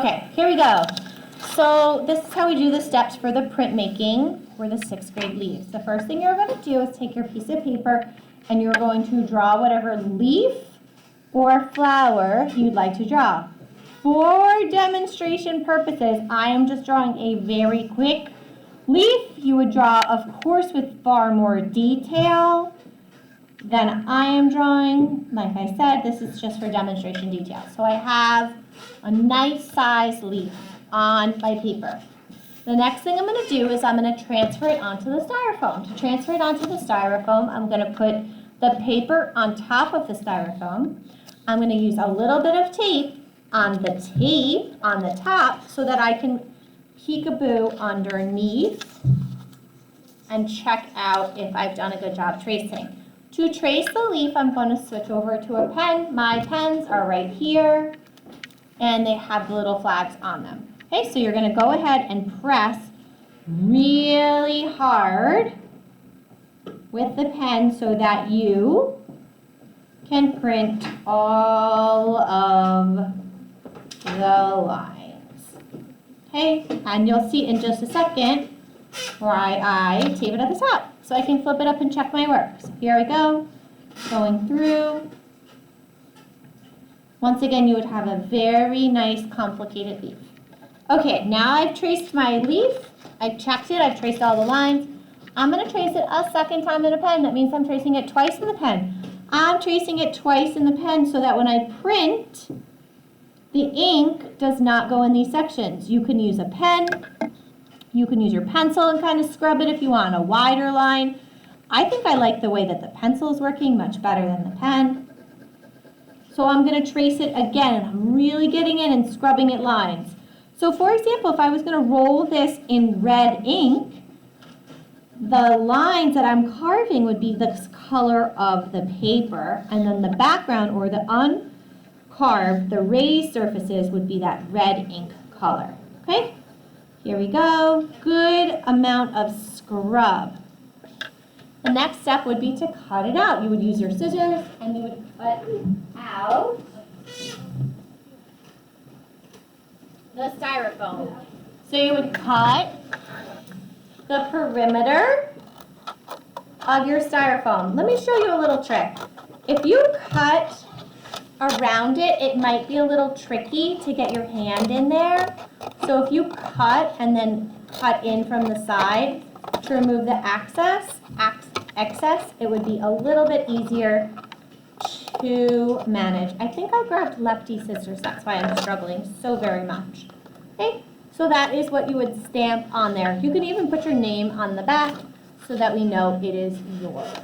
Okay, here we go. So this is how we do the steps for the printmaking for the 6th grade leaves. The first thing you're going to do is take your piece of paper and you're going to draw whatever leaf or flower you'd like to draw. For demonstration purposes, I am just drawing a very quick leaf. You would draw, of course, with far more detail than I am drawing. Like I said, this is just for demonstration detail. So I have a nice size leaf on my paper. The next thing I'm going to do is I'm going to transfer it onto the styrofoam. To transfer it onto the styrofoam, I'm going to put the paper on top of the styrofoam. I'm going to use a little bit of tape on the top so that I can peekaboo underneath and check out if I've done a good job tracing. To trace the leaf, I'm going to switch over to a pen. My pens are right here, and they have the little flags on them. Okay, so you're going to go ahead and press really hard with the pen so that you can print all of the lines. Okay, and you'll see in just a second why I tape it at the top. So I can flip it up and check my work. So here we go, going through. Once again, you would have a very nice complicated leaf. Okay, now I've traced my leaf. I've checked it, I've traced all the lines. I'm going to trace it a second time in a pen. That means I'm tracing it twice in the pen. I'm tracing it twice in the pen so that when I print, the ink does not go in these sections. You can use a pen. You can use your pencil and kind of scrub it if you want a wider line. I think I like the way that the pencil is working much better than the pen. So I'm going to trace it again, and I'm really getting in and scrubbing it lines. So for example, if I was going to roll this in red ink, the lines that I'm carving would be the color of the paper, and then the background or the uncarved, the raised surfaces would be that red ink color. Okay? Here we go. Good amount of scrub. The next step would be to cut it out. You would use your scissors and you would cut out the styrofoam. So you would cut the perimeter of your styrofoam. Let me show you a little trick. If you cut around it, it might be a little tricky to get your hand in there. So if you cut and then cut in from the side to remove the excess, it would be a little bit easier to manage. I think I grabbed lefty scissors, that's why I'm struggling so very much. Okay, so that is what you would stamp on there. You can even put your name on the back so that we know it is yours.